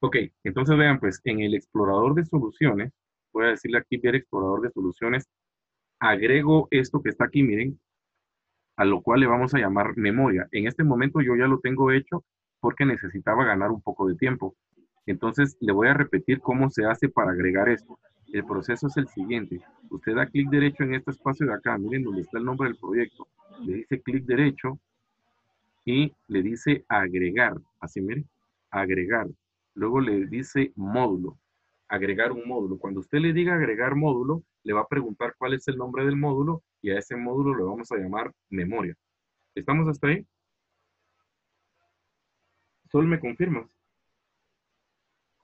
Ok, entonces vean, pues en el explorador de soluciones, voy a decirle aquí ver explorador de soluciones, agrego esto que está aquí, miren, a lo cual le vamos a llamar memoria. En este momento yo ya lo tengo hecho porque necesitaba ganar un poco de tiempo. Entonces le voy a repetir cómo se hace para agregar esto. El proceso es el siguiente. Usted da clic derecho en este espacio de acá, miren donde está el nombre del proyecto. Le dice clic derecho y le dice agregar. Así, miren, agregar. Luego le dice módulo, agregar un módulo. Cuando usted le diga agregar módulo, le va a preguntar cuál es el nombre del módulo y a ese módulo le vamos a llamar memoria. ¿Estamos hasta ahí? Sol, ¿me confirmas?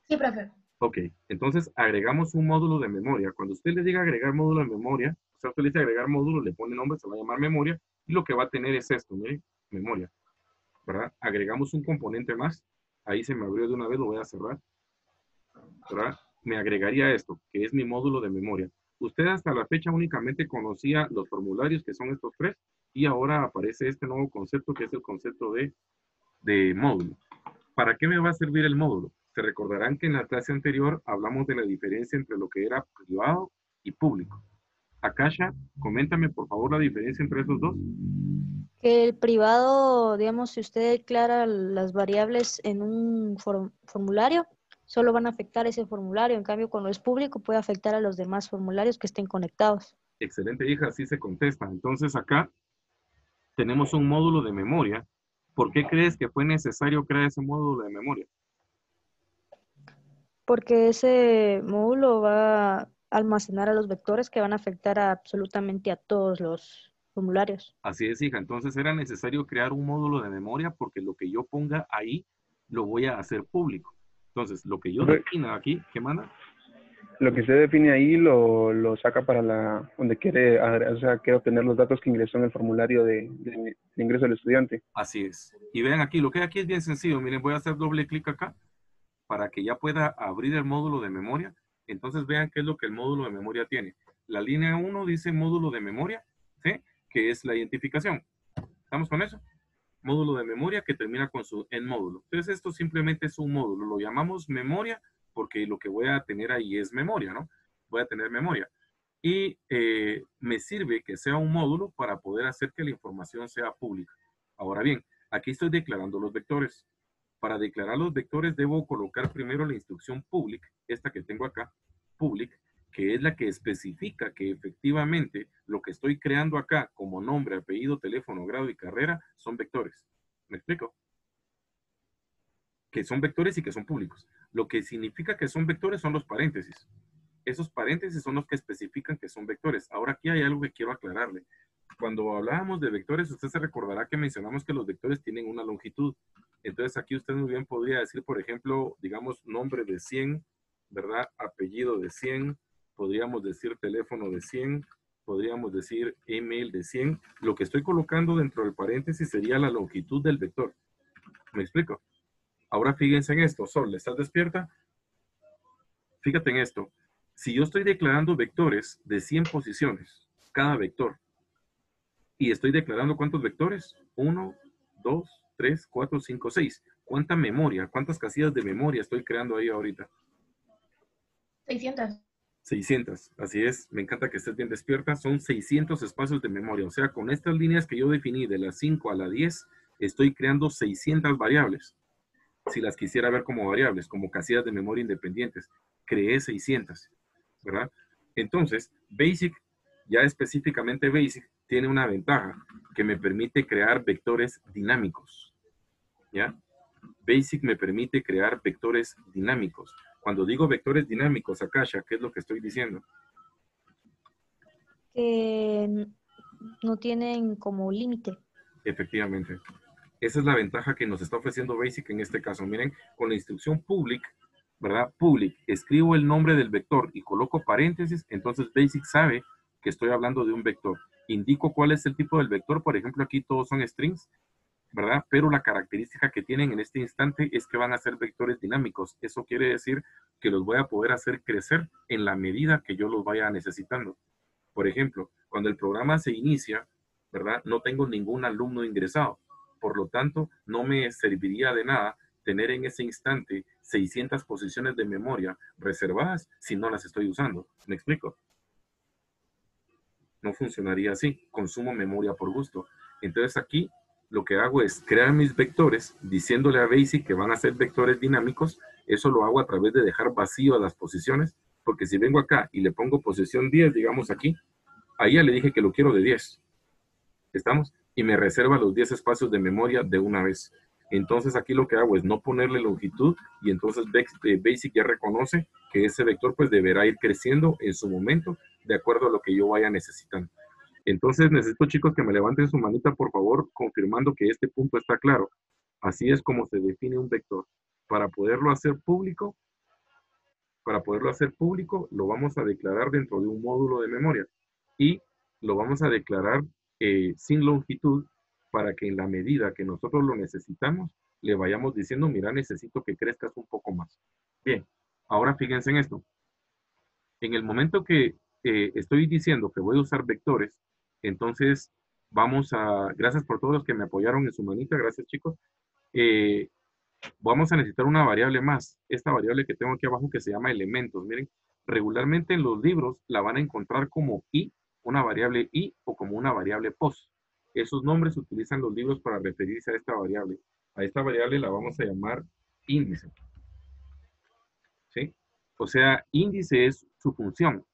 Sí, profe. Ok, entonces agregamos un módulo de memoria. Cuando usted le diga agregar módulo de memoria, o sea, usted le dice agregar módulo, le pone nombre, se va a llamar memoria, y lo que va a tener es esto, miren, memoria, ¿verdad? Agregamos un componente más, ahí se me abrió de una vez, lo voy a cerrar, ¿verdad? Me agregaría esto, que es mi módulo de memoria. Usted hasta la fecha únicamente conocía los formularios, que son estos tres, y ahora aparece este nuevo concepto, que es el concepto de módulo. ¿Para qué me va a servir el módulo? Se recordarán que en la clase anterior hablamos de la diferencia entre lo que era privado y público. Akasha, coméntame por favor la diferencia entre esos dos. Que el privado, digamos, si usted declara las variables en un formulario, solo van a afectar ese formulario. En cambio, cuando es público, puede afectar a los demás formularios que estén conectados. Excelente, hija, así se contesta. Entonces acá tenemos un módulo de memoria. ¿Por qué crees que fue necesario crear ese módulo de memoria? Porque ese módulo va a almacenar a los vectores que van a afectar a absolutamente a todos los formularios. Así es, hija. Entonces era necesario crear un módulo de memoria porque lo que yo ponga ahí lo voy a hacer público. Entonces, lo que yo Profe, defina aquí, ¿qué manda? lo que usted define ahí lo saca para donde quiere, o sea, quiere obtener los datos que ingresó en el formulario de ingreso del estudiante. Así es. Y vean aquí, lo que hay aquí es bien sencillo. Miren, voy a hacer doble clic acá para que ya pueda abrir el módulo de memoria. Entonces vean qué es lo que el módulo de memoria tiene. La línea uno dice módulo de memoria, ¿sí? Que es la identificación. ¿Estamos con eso? Módulo de memoria que termina con su en módulo. Entonces esto simplemente es un módulo. Lo llamamos memoria porque lo que voy a tener ahí es memoria, ¿no? Voy a tener memoria. Y me sirve que sea un módulo para poder hacer que la información sea pública. Ahora bien, aquí estoy declarando los vectores. Para declarar los vectores debo colocar primero la instrucción public, esta que tengo acá, public, que es la que especifica que efectivamente lo que estoy creando acá como nombre, apellido, teléfono, grado y carrera son vectores. ¿Me explico? Que son vectores y que son públicos. Lo que significa que son vectores son los paréntesis. Esos paréntesis son los que especifican que son vectores. Ahora aquí hay algo que quiero aclararle. Cuando hablábamos de vectores, usted se recordará que mencionamos que los vectores tienen una longitud. Entonces aquí usted muy bien podría decir, por ejemplo, digamos, nombre de 100, ¿verdad? Apellido de 100, podríamos decir teléfono de 100, podríamos decir email de 100. Lo que estoy colocando dentro del paréntesis sería la longitud del vector. ¿Me explico? Ahora fíjense en esto. Sol, ¿estás despierta? Fíjate en esto. Si yo estoy declarando vectores de 100 posiciones, cada vector, y estoy declarando cuántos vectores, uno, 2, 3, 4, 5, 6. ¿Cuánta memoria, cuántas casillas de memoria estoy creando ahí ahorita? 600. 600, así es, me encanta que estés bien despierta, son 600 espacios de memoria, o sea, con estas líneas que yo definí de las 5 a la 10, estoy creando 600 variables. Si las quisiera ver como variables, como casillas de memoria independientes, creé 600, ¿verdad? Entonces, Basic, ya específicamente Basic, tiene una ventaja que me permite crear vectores dinámicos, ¿ya? Basic me permite crear vectores dinámicos. Cuando digo vectores dinámicos, Akasha, ¿qué es lo que estoy diciendo? Que no tienen como límite. Efectivamente. Esa es la ventaja que nos está ofreciendo Basic en este caso. Miren, con la instrucción public, ¿verdad? Public, escribo el nombre del vector y coloco paréntesis, entonces Basic sabe que estoy hablando de un vector. Indico cuál es el tipo del vector, por ejemplo, aquí todos son strings, ¿verdad? Pero la característica que tienen en este instante es que van a ser vectores dinámicos. Eso quiere decir que los voy a poder hacer crecer en la medida que yo los vaya necesitando. Por ejemplo, cuando el programa se inicia, ¿verdad? No tengo ningún alumno ingresado. Por lo tanto, no me serviría de nada tener en ese instante 600 posiciones de memoria reservadas si no las estoy usando. ¿Me explico? No funcionaría así. Consumo memoria por gusto. Entonces aquí lo que hago es crear mis vectores diciéndole a BASIC que van a ser vectores dinámicos. Eso lo hago a través de dejar vacío las posiciones, porque si vengo acá y le pongo posición 10, digamos aquí, ahí ya le dije que lo quiero de 10. ¿Estamos? Y me reserva los 10 espacios de memoria de una vez. Entonces aquí lo que hago es no ponerle longitud y entonces BASIC ya reconoce que ese vector pues deberá ir creciendo en su momento de acuerdo a lo que yo vaya necesitando. Entonces necesito, chicos, que me levanten su manita, por favor, confirmando que este punto está claro. Así es como se define un vector. Para poderlo hacer público, lo vamos a declarar dentro de un módulo de memoria y lo vamos a declarar sin longitud para que en la medida que nosotros lo necesitamos, le vayamos diciendo, mira, necesito que crezcas un poco más. Bien, ahora fíjense en esto. En el momento que estoy diciendo que voy a usar vectores, entonces vamos a, gracias por todos los que me apoyaron en su manita, gracias chicos. Vamos a necesitar una variable más, esta variable que tengo aquí abajo que se llama elementos. Miren, regularmente en los libros la van a encontrar como i, una variable i o como una variable post. Esos nombres se utilizan los libros para referirse a esta variable. A esta variable la vamos a llamar índice. ¿Sí? O sea, índice es su función,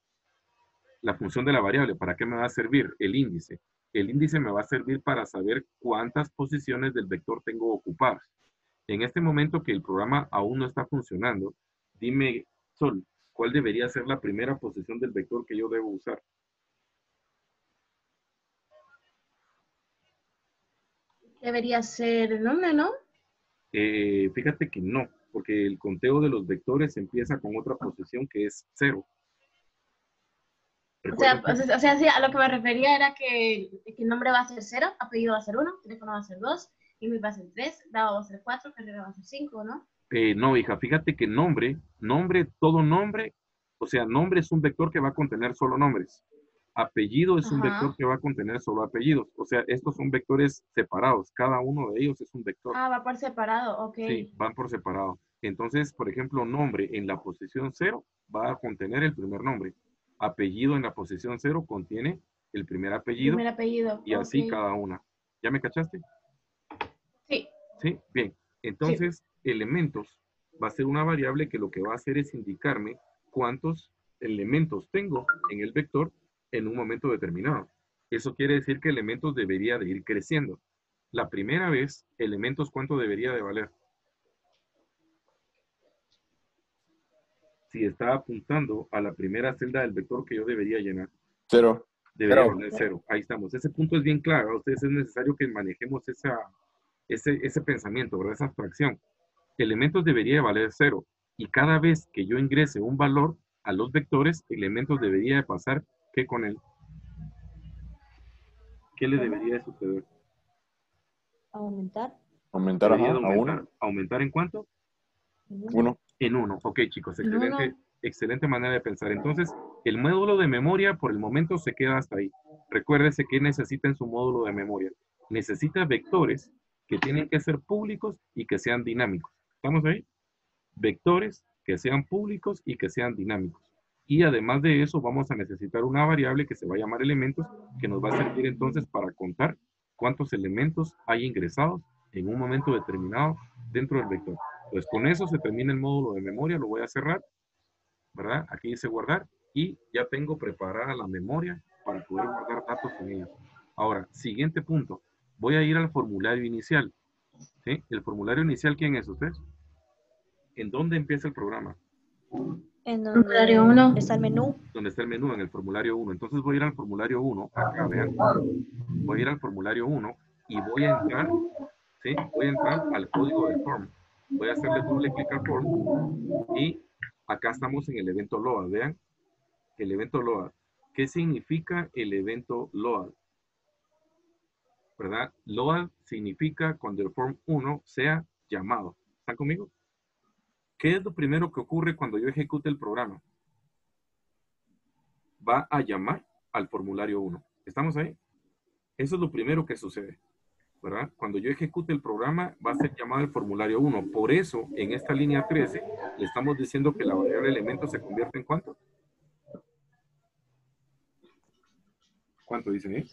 la función de la variable. ¿Para qué me va a servir el índice? El índice me va a servir para saber cuántas posiciones del vector tengo ocupadas. En este momento que el programa aún no está funcionando, dime, Sol, ¿cuál debería ser la primera posición del vector que yo debo usar? Debería ser el nombre, ¿no? Fíjate que no, porque el conteo de los vectores empieza con otra posición que es 0. O sea, sí, a lo que me refería era que el nombre va a ser 0, apellido va a ser 1, teléfono va a ser 2, email va a ser 3, dado va a ser 4, carrera va a ser 5, ¿no? No, hija, fíjate que todo nombre, o sea, nombre es un vector que va a contener solo nombres. Apellido es un vector que va a contener solo apellidos. O sea, estos son vectores separados. Cada uno de ellos es un vector. Ah, va por separado, ok. Sí, van por separado. Entonces, por ejemplo, nombre en la posición 0 va a contener el primer nombre. Apellido en la posición 0 contiene el primer apellido. Primer apellido, y así cada una. ¿Ya me cachaste? Sí. Sí, bien. Entonces, elementos va a ser una variable que lo que va a hacer es indicarme cuántos elementos tengo en el vector en un momento determinado. Eso quiere decir que elementos debería de ir creciendo. La primera vez, elementos, ¿cuánto debería de valer? Si está apuntando a la primera celda del vector que yo debería llenar. 0. Debería valer 0. Ahí estamos. Ese punto es bien claro. A ustedes es necesario que manejemos ese pensamiento, ¿verdad? Esa abstracción. Elementos debería valer 0. Y cada vez que yo ingrese un valor a los vectores, elementos debería de pasar, ¿qué con él? ¿Qué le debería de suceder? Aumentar. Aumentar, Debería ajá, de a 1. ¿Aumentar en cuánto? 1. En 1. Ok, chicos, En uno. excelente manera de pensar. Entonces, el módulo de memoria por el momento se queda hasta ahí. Recuérdese que necesita en su módulo de memoria. Necesita vectores que tienen que ser públicos y que sean dinámicos. ¿Estamos ahí? Vectores que sean públicos y que sean dinámicos. Y además de eso, vamos a necesitar una variable que se va a llamar elementos, que nos va a servir entonces para contar cuántos elementos hay ingresados en un momento determinado dentro del vector. Pues con eso se termina el módulo de memoria, lo voy a cerrar, ¿verdad? Aquí dice guardar y ya tengo preparada la memoria para poder guardar datos en ella. Ahora, siguiente punto, voy a ir al formulario inicial. ¿Sí? El formulario inicial, ¿quién es usted? ¿En dónde empieza el programa? En Formulario donde 1. está el menú. Donde está el menú, en el formulario 1. Entonces voy a ir al formulario 1, acá, vean. Voy a ir al formulario 1 y voy a entrar, ¿sí? Voy a entrar al código del form. Voy a hacerle doble clic al form y acá estamos en el evento load, vean. El evento load. ¿Qué significa el evento load? ¿Verdad? Load significa cuando el form 1 sea llamado. ¿Están conmigo? ¿Qué es lo primero que ocurre cuando yo ejecute el programa? Va a llamar al formulario 1. ¿Estamos ahí? Eso es lo primero que sucede. ¿verdad? Cuando yo ejecute el programa, va a ser llamado el formulario 1. Por eso, en esta línea 13, le estamos diciendo que la variable elemento se convierte en ¿cuánto? ¿Cuánto dice ahí?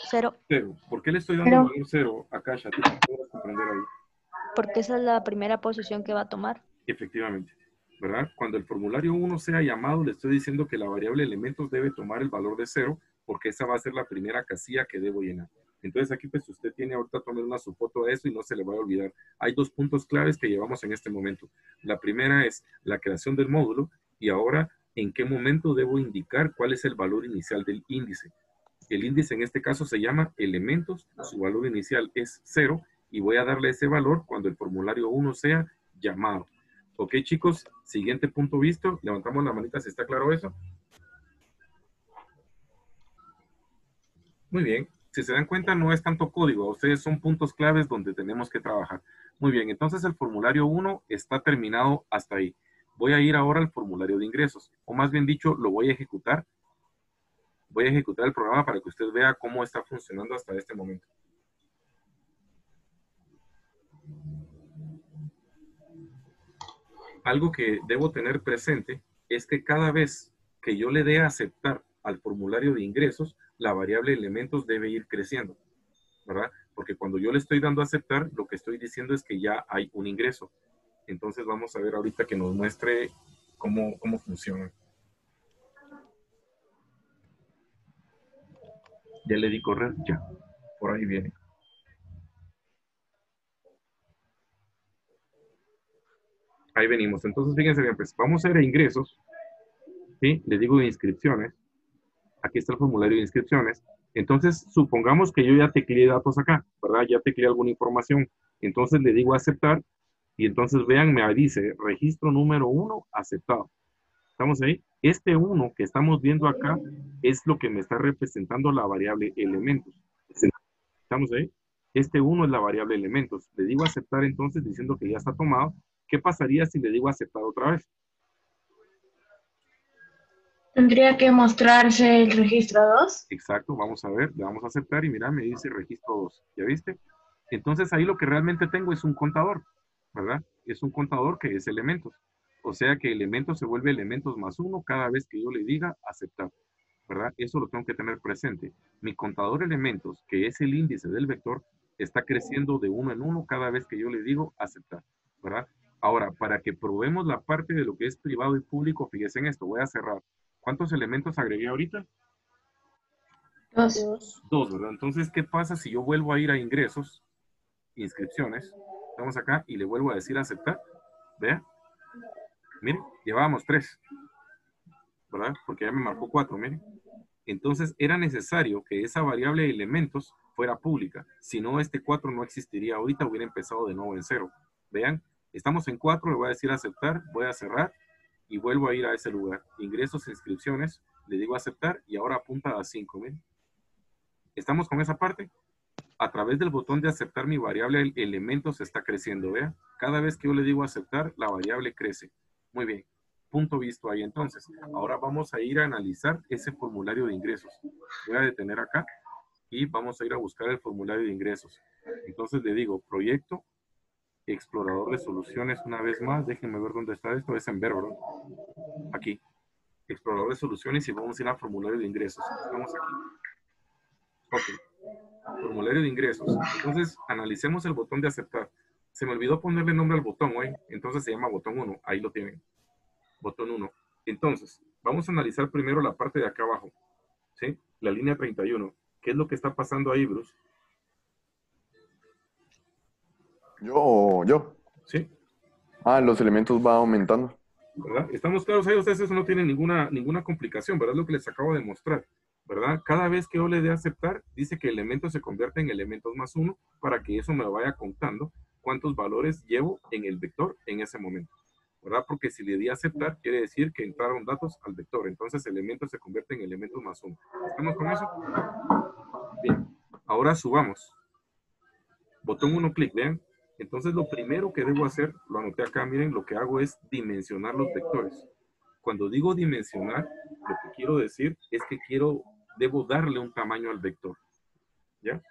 0. 0. ¿Por qué le estoy dando el valor 0 a Kasha? ¿Tú cómo puedes comprender ahí? Porque esa es la primera posición que va a tomar. Efectivamente, ¿verdad? Cuando el formulario 1 sea llamado, le estoy diciendo que la variable elementos debe tomar el valor de 0, porque esa va a ser la primera casilla que debo llenar. Entonces aquí pues usted tiene ahorita, tomar una su foto a eso y no se le va a olvidar. Hay dos puntos claves que llevamos en este momento. La primera es la creación del módulo y ahora en qué momento debo indicar cuál es el valor inicial del índice. El índice en este caso se llama elementos, su valor inicial es 0 y voy a darle ese valor cuando el formulario 1 sea llamado. Ok, chicos, siguiente punto visto. Levantamos la manita si está claro eso. Muy bien. Si se dan cuenta, no es tanto código. Ustedes son puntos claves donde tenemos que trabajar. Muy bien, entonces el formulario 1 está terminado hasta ahí. Voy a ir ahora al formulario de ingresos. O más bien dicho, lo voy a ejecutar. Voy a ejecutar el programa para que usted vea cómo está funcionando hasta este momento. Algo que debo tener presente es que cada vez que yo le dé a aceptar al formulario de ingresos, la variable elementos debe ir creciendo, ¿verdad? Porque cuando yo le estoy dando a aceptar, lo que estoy diciendo es que ya hay un ingreso. Entonces vamos a ver ahorita que nos muestre cómo funciona. Ya le di correr, ya. Por ahí viene. Ahí venimos. Entonces, fíjense bien, pues vamos a ir a ingresos. ¿Sí? Le digo inscripciones. Aquí está el formulario de inscripciones. Entonces, supongamos que yo ya tecleé datos acá, ¿verdad? Ya tecleé alguna información. Entonces le digo aceptar y entonces vean, me dice registro número 1 aceptado. ¿Estamos ahí? Este 1 que estamos viendo acá es lo que me está representando la variable elementos. ¿Estamos ahí? Este 1 es la variable elementos. Le digo aceptar entonces diciendo que ya está tomado. ¿Qué pasaría si le digo aceptar otra vez? Tendría que mostrarse el registro 2. Exacto, vamos a ver, le vamos a aceptar y mira, me dice registro 2, ¿ya viste? Entonces ahí lo que realmente tengo es un contador, ¿verdad? Es un contador que es elementos. O sea que elementos se vuelve elementos más 1 cada vez que yo le diga aceptar, ¿verdad? Eso lo tengo que tener presente. Mi contador elementos, que es el índice del vector, está creciendo de 1 en 1 cada vez que yo le digo aceptar, ¿verdad? Ahora, para que probemos la parte de lo que es privado y público, fíjense en esto, voy a cerrar. ¿Cuántos elementos agregué ahorita? 2. 2, ¿verdad? Entonces, ¿qué pasa si yo vuelvo a ir a ingresos, inscripciones? Estamos acá y le vuelvo a decir aceptar. Vea. Miren, llevábamos 3, ¿verdad? Porque ya me marcó 4, miren. Entonces, era necesario que esa variable de elementos fuera pública. Si no, este 4 no existiría ahorita, hubiera empezado de nuevo en 0. Vean, estamos en 4, le voy a decir aceptar, voy a cerrar y vuelvo a ir a ese lugar. Ingresos, inscripciones, le digo aceptar y ahora apunta a 5, miren. ¿Estamos con esa parte? A través del botón de aceptar mi variable, el elemento se está creciendo, ¿vea? Cada vez que yo le digo aceptar, la variable crece. Muy bien. Punto visto ahí entonces. Ahora vamos a ir a analizar ese formulario de ingresos. Voy a detener acá y vamos a ir a buscar el formulario de ingresos. Entonces le digo, proyecto, explorador de soluciones una vez más. Déjenme ver dónde está esto. Es en ver, ¿verdad? Aquí. Explorador de soluciones y vamos a ir al formulario de ingresos. Estamos aquí. Ok. Formulario de ingresos. Entonces, analicemos el botón de aceptar. Se me olvidó ponerle nombre al botón, ¿eh? Entonces se llama botón 1. Ahí lo tienen. Botón 1. Entonces, vamos a analizar primero la parte de acá abajo. ¿Sí? La línea 31. ¿Qué es lo que está pasando ahí, Bruce? Yo. ¿Sí? Los elementos van aumentando. ¿Verdad? Estamos claros ahí, ustedes eso no tiene ninguna complicación, ¿verdad? Es lo que les acabo de mostrar, ¿verdad? Cada vez que yo le dé a aceptar, dice que elementos se convierte en elementos más 1 para que eso me vaya contando cuántos valores llevo en el vector en ese momento, ¿verdad? Porque si le di a aceptar, quiere decir que entraron datos al vector, entonces elementos se convierte en elementos más 1. ¿Estamos con eso? Bien, ahora subamos. Botón 1, clic, vean. Entonces lo primero que debo hacer, lo anoté acá, miren, lo que hago es dimensionar los vectores. Cuando digo dimensionar, lo que quiero decir es que debo darle un tamaño al vector. ¿Ya?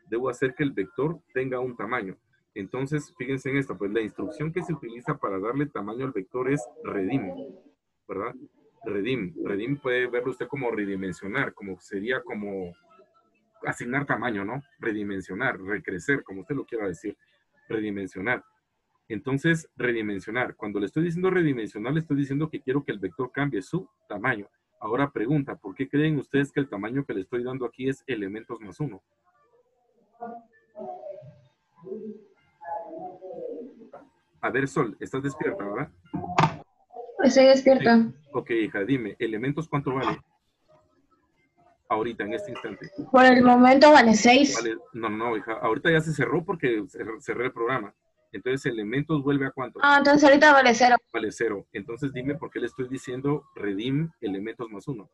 debo hacer que el vector tenga un tamaño. Entonces, fíjense en esta, pues la instrucción que se utiliza para darle tamaño al vector es redim, ¿verdad? Redim. Redim puede verlo usted como redimensionar, como sería como asignar tamaño, ¿no? Redimensionar, recrecer, como usted lo quiera decir. Redimensionar. Entonces, redimensionar. Cuando le estoy diciendo redimensionar, le estoy diciendo que quiero que el vector cambie su tamaño. Ahora pregunta, ¿por qué creen ustedes que el tamaño que le estoy dando aquí es elementos más 1? A ver, Sol, estás despierta, ¿verdad? Estoy despierta. Sí. Ok, hija, dime, ¿elementos cuánto vale? Ahorita, en este instante. Por el momento vale 6. Vale, no, hija, ahorita ya se cerró porque cerré el programa. Entonces, elementos vuelve a cuánto? Ah, entonces ahorita vale 0. Vale 0. Entonces, dime por qué le estoy diciendo redim elementos más 1.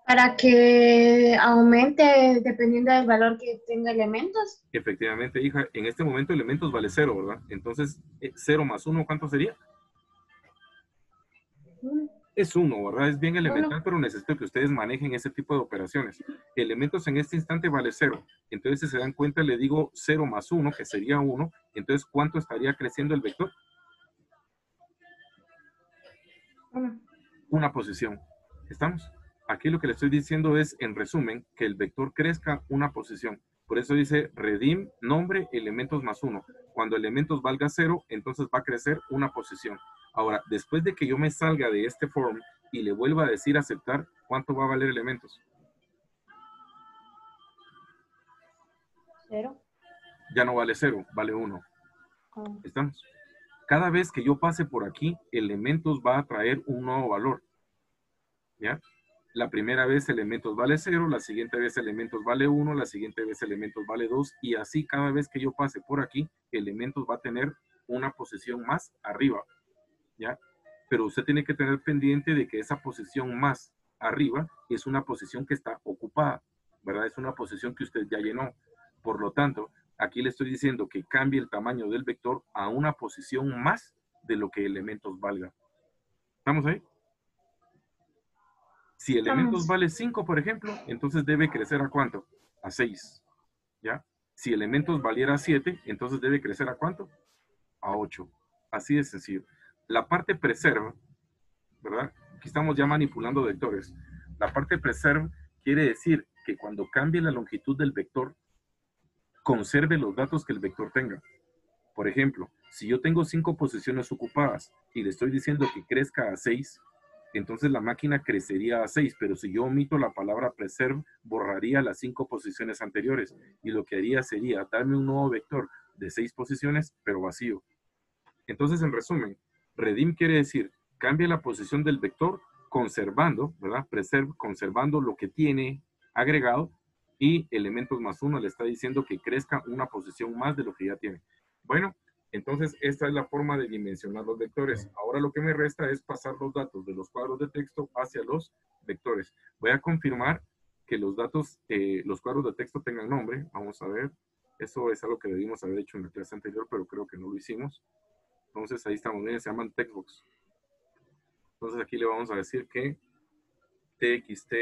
Para que aumente dependiendo del valor que tenga elementos. Efectivamente, hija, en este momento elementos vale 0, ¿verdad? Entonces, 0 más 1, ¿cuánto sería? Es 1, ¿verdad? Es bien elemental, pero necesito que ustedes manejen ese tipo de operaciones. Elementos en este instante vale 0. Entonces, si se dan cuenta, le digo 0 más 1, que sería 1. Entonces, ¿cuánto estaría creciendo el vector? Una posición. ¿Estamos? Aquí lo que le estoy diciendo es, en resumen, que el vector crezca una posición. Por eso dice redim, nombre, elementos más 1. Cuando elementos valga 0, entonces va a crecer una posición. Ahora, después de que yo me salga de este form y le vuelva a decir aceptar, ¿cuánto va a valer elementos? 0. Ya no vale 0, vale 1. ¿Estamos? Cada vez que yo pase por aquí, elementos va a traer un nuevo valor. ¿Ya? La primera vez elementos vale 0, la siguiente vez elementos vale 1, la siguiente vez elementos vale 2, y así cada vez que yo pase por aquí, elementos va a tener una posición más arriba, ¿ya? Pero usted tiene que tener pendiente de que esa posición más arriba es una posición que está ocupada, ¿verdad? Es una posición que usted ya llenó. Por lo tanto, aquí le estoy diciendo que cambie el tamaño del vector a una posición más de lo que elementos valga. ¿Estamos ahí? Si elementos vale 5, por ejemplo, entonces debe crecer ¿a cuánto? A 6, ¿ya? Si elementos valiera 7, entonces debe crecer ¿a cuánto? A 8. Así de sencillo. La parte preserve, ¿verdad? Aquí estamos ya manipulando vectores. La parte preserve quiere decir que cuando cambie la longitud del vector, conserve los datos que el vector tenga. Por ejemplo, si yo tengo 5 posiciones ocupadas y le estoy diciendo que crezca a 6, entonces la máquina crecería a 6, pero si yo omito la palabra preserve, borraría las 5 posiciones anteriores, y lo que haría sería darme un nuevo vector de 6 posiciones, pero vacío. Entonces, en resumen, redim quiere decir, cambia la posición del vector conservando, ¿verdad? Preserve, conservando lo que tiene agregado, y elementos más 1 le está diciendo que crezca una posición más de lo que ya tiene. Bueno, entonces, esta es la forma de dimensionar los vectores. Ahora lo que me resta es pasar los datos de los cuadros de texto hacia los vectores. Voy a confirmar que los datos, los cuadros de texto tengan nombre. Vamos a ver. Eso es algo que debimos haber hecho en la clase anterior, pero creo que no lo hicimos. Entonces, ahí estamos bien. Se llaman textbox. Entonces, aquí le vamos a decir que txt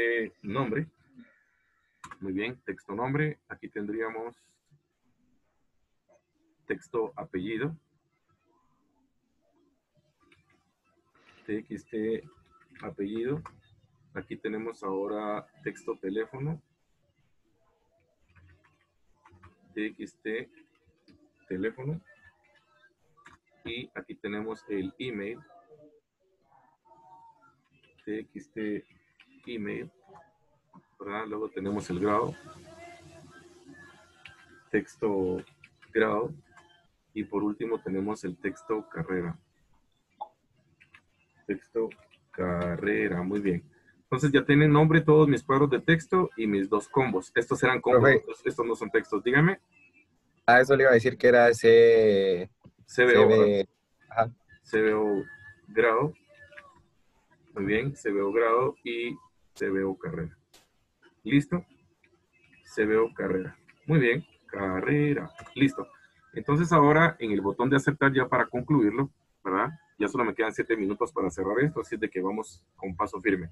nombre. Muy bien. Texto nombre. Aquí tendríamos texto apellido, txt apellido. Aquí tenemos ahora texto teléfono, txt teléfono, y aquí tenemos el email, txt email, ¿verdad? Luego tenemos el grado, texto grado, y por último tenemos el texto carrera. Texto carrera, muy bien. Entonces ya tienen nombre todos mis cuadros de texto y mis 2 combos. Estos serán combos, estos no son textos. Dígame. Ah, eso le iba a decir que era ese CBO. Ajá. CBO grado. Muy bien, CBO grado y CBO carrera. ¿Listo? CBO carrera. Muy bien, carrera. Listo. Entonces ahora en el botón de aceptar, ya para concluirlo, ¿verdad? Ya solo me quedan 7 minutos para cerrar esto, así es de que vamos con paso firme.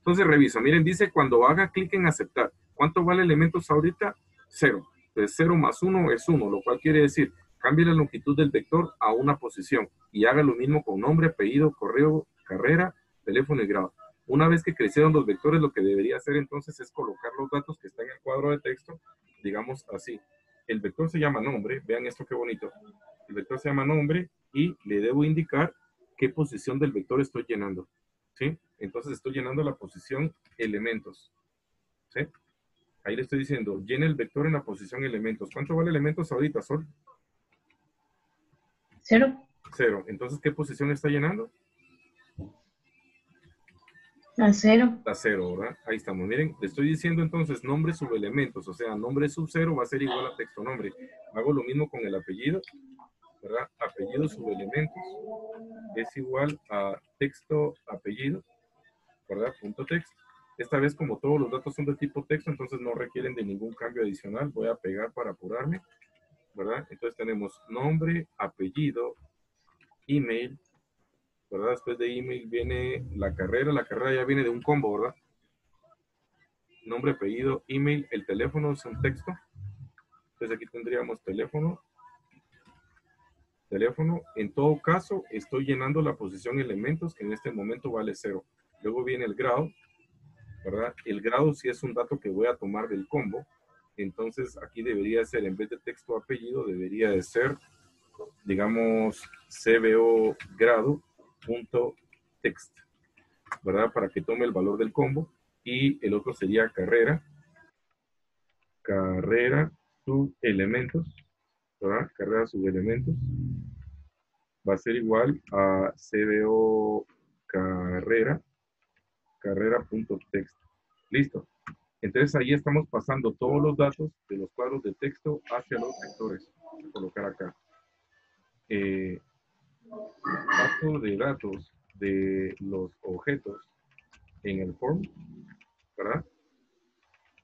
Entonces reviso, miren, dice cuando haga clic en aceptar, ¿cuánto vale elementos ahorita? 0. Entonces 0 más 1 es 1, lo cual quiere decir, cambie la longitud del vector a una posición y haga lo mismo con nombre, apellido, correo, carrera, teléfono y grado. Una vez que crecieron los vectores, lo que debería hacer entonces es colocar los datos que están en el cuadro de texto, digamos así. El vector se llama nombre, vean esto qué bonito. El vector se llama nombre y le debo indicar qué posición del vector estoy llenando. ¿Sí? Entonces estoy llenando la posición elementos. ¿Sí? Ahí le estoy diciendo, llene el vector en la posición elementos. ¿Cuánto vale elementos ahorita, Sol? 0. 0. Entonces, ¿qué posición está llenando? A 0. La 0, ¿verdad? Ahí estamos. Miren, le estoy diciendo entonces nombre subelementos. O sea, nombre sub 0 va a ser igual a texto nombre. Hago lo mismo con el apellido, ¿verdad? Apellido subelementos es igual a texto apellido, ¿verdad? Punto text. Esta vez, como todos los datos son de tipo texto, entonces no requieren de ningún cambio adicional. Voy a pegar para apurarme, ¿verdad? Entonces tenemos nombre, apellido, email, ¿verdad? Después de email viene la carrera ya viene de un combo, ¿verdad? Nombre, apellido, email, el teléfono es un texto. Entonces aquí tendríamos teléfono. En todo caso, estoy llenando la posición elementos, que en este momento vale 0. Luego viene el grado, ¿verdad? El grado sí es un dato que voy a tomar del combo. Entonces aquí debería ser, en vez de texto apellido, debería de ser, digamos, cbo grado punto text, ¿verdad? Para que tome el valor del combo. Y el otro sería carrera subelementos, ¿verdad? Carrera subelementos va a ser igual a cbo carrera.text. Listo. Entonces ahí estamos pasando todos los datos de los cuadros de texto hacia los vectores. Voy a colocar acá. Paso de datos de los objetos en el form, ¿verdad?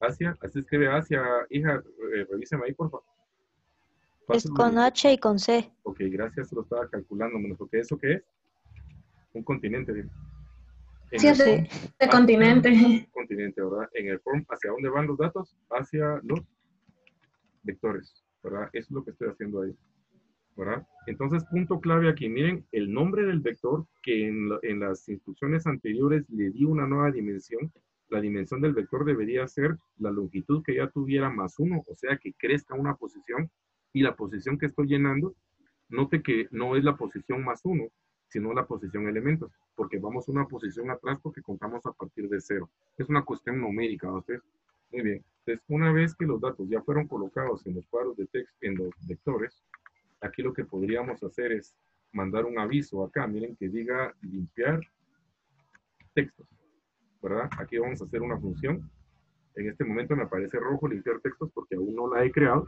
Hacia, así escribe hacia, hija, revíseme ahí, por favor. Es con H y con C. Ok, gracias, lo estaba calculando, menos porque ¿eso qué es? Un continente. Sí, es de continente. Continente, ¿verdad? En el form, ¿hacia dónde van los datos? Hacia los vectores, ¿verdad? Eso es lo que estoy haciendo ahí, ¿verdad? Entonces, punto clave aquí, miren, el nombre del vector, que en las instrucciones anteriores le di una nueva dimensión. La dimensión del vector debería ser la longitud que ya tuviera más 1, o sea, que crezca una posición, y la posición que estoy llenando, note que no es la posición más 1, sino la posición elementos, porque vamos una posición atrás porque contamos a partir de 0. Es una cuestión numérica, ¿ustedes? Muy bien. Entonces, una vez que los datos ya fueron colocados en los cuadros de texto, en los vectores, aquí lo que podríamos hacer es mandar un aviso acá, miren, que diga limpiar textos, ¿verdad? Aquí vamos a hacer una función. En este momento me aparece rojo limpiar textos porque aún no la he creado,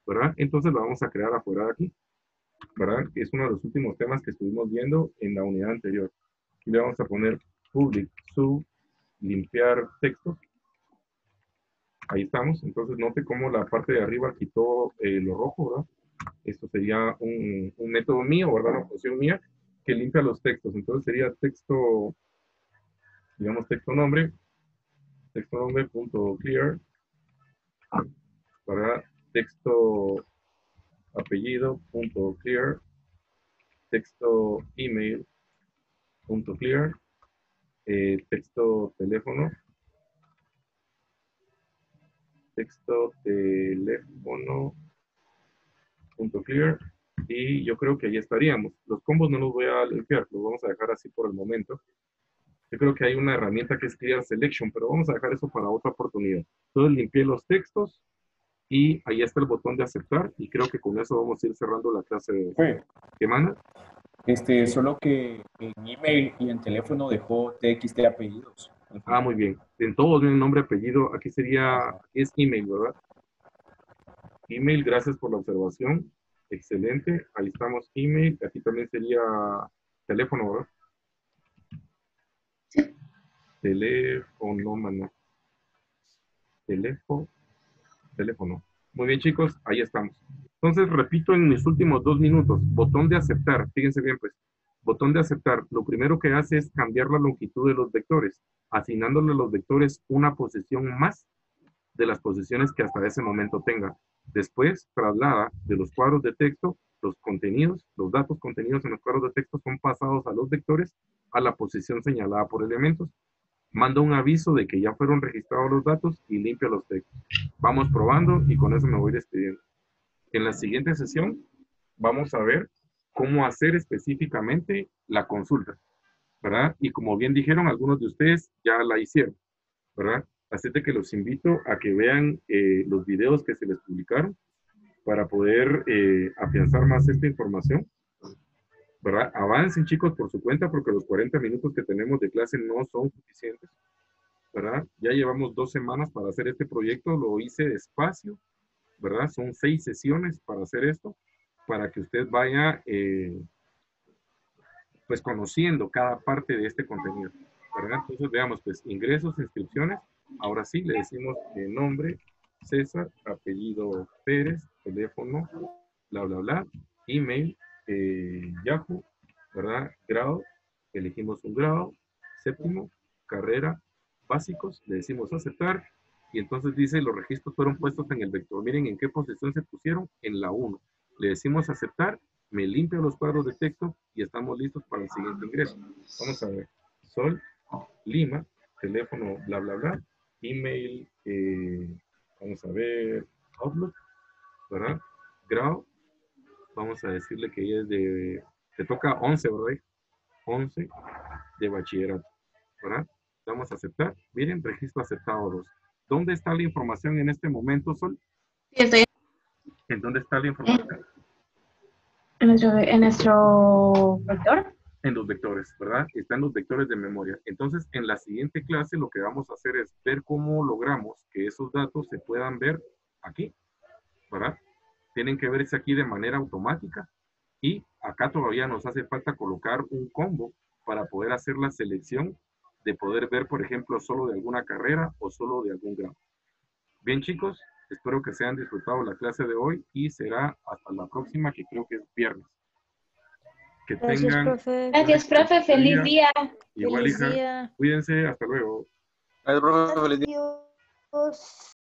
¿verdad? Entonces la vamos a crear afuera de aquí, ¿verdad? Es uno de los últimos temas que estuvimos viendo en la unidad anterior. Aquí le vamos a poner public sub limpiar textos. Ahí estamos. Entonces note cómo la parte de arriba quitó lo rojo, ¿verdad? Esto sería un método mío, ¿verdad? Una función mía que limpia los textos. Entonces sería texto, digamos texto nombre punto clear, para texto apellido punto clear, texto email punto clear, texto teléfono punto clear, y yo creo que ahí estaríamos. Los combos no los voy a limpiar, los vamos a dejar así por el momento. Yo creo que hay una herramienta que es Clear Selection, pero vamos a dejar eso para otra oportunidad. Entonces limpié los textos y ahí está el botón de aceptar, y creo que con eso vamos a ir cerrando la clase de ¿qué manda? Solo que en email y en teléfono dejó TXT apellidos. Ah, muy bien. En todos viene nombre, apellido. Aquí sería, es email, ¿verdad? Email, gracias por la observación. Excelente. Ahí estamos, email. Aquí también sería teléfono, ¿verdad? Sí. Teléfono, mano. Teléfono. Muy bien, chicos. Ahí estamos. Entonces, repito en mis últimos 2 minutos. Botón de aceptar. Fíjense bien, pues. Botón de aceptar. Lo primero que hace es cambiar la longitud de los vectores, asignándole a los vectores una posición más de las posiciones que hasta ese momento tenga. Después traslada de los cuadros de texto los contenidos, los datos contenidos en los cuadros de texto son pasados a los vectores a la posición señalada por elementos. Manda un aviso de que ya fueron registrados los datos y limpia los textos. Vamos probando y con eso me voy despidiendo. En la siguiente sesión vamos a ver cómo hacer específicamente la consulta, ¿verdad? Y como bien dijeron, algunos de ustedes ya la hicieron, ¿verdad? Así de que los invito a que vean los videos que se les publicaron para poder afianzar más esta información, ¿verdad? Avancen, chicos, por su cuenta, porque los 40 minutos que tenemos de clase no son suficientes, ¿verdad? Ya llevamos 2 semanas para hacer este proyecto, lo hice despacio, ¿verdad? Son 6 sesiones para hacer esto, para que usted vaya, pues, conociendo cada parte de este contenido, ¿verdad? Entonces, veamos, pues, ingresos, inscripciones. Ahora sí, le decimos nombre, César, apellido Pérez, teléfono, bla, bla, bla, email, Yahoo, ¿verdad? Grado, elegimos un grado, séptimo, carrera, básicos, le decimos aceptar, y entonces dice, los registros fueron puestos en el vector. Miren en qué posición se pusieron, en la 1. Le decimos aceptar, me limpio los cuadros de texto y estamos listos para el siguiente ingreso. Vamos a ver, Sol, Lima, teléfono, bla, bla, bla, email, vamos a ver, Outlook, ¿verdad? Grado, vamos a decirle que ella es de, te toca 11, ¿verdad? 11 de bachillerato, ¿verdad? Vamos a aceptar. Miren, registro aceptado 2. ¿Dónde está la información en este momento, Sol? Sí, estoy ¿En dónde está la información? en nuestro vector. En los vectores, ¿verdad? Están los vectores de memoria. Entonces, en la siguiente clase lo que vamos a hacer es ver cómo logramos que esos datos se puedan ver aquí, ¿verdad? Tienen que verse aquí de manera automática y acá todavía nos hace falta colocar un combo para poder hacer la selección de poder ver, por ejemplo, solo de alguna carrera o solo de algún grado. Bien, chicos, espero que se hayan disfrutado la clase de hoy y será hasta la próxima, que creo que es viernes. Que Gracias, tengan profe. Gracias, profe. Feliz día. igual, Feliz hija. día. Cuídense, hasta luego. Gracias, profe. Feliz día. Adiós.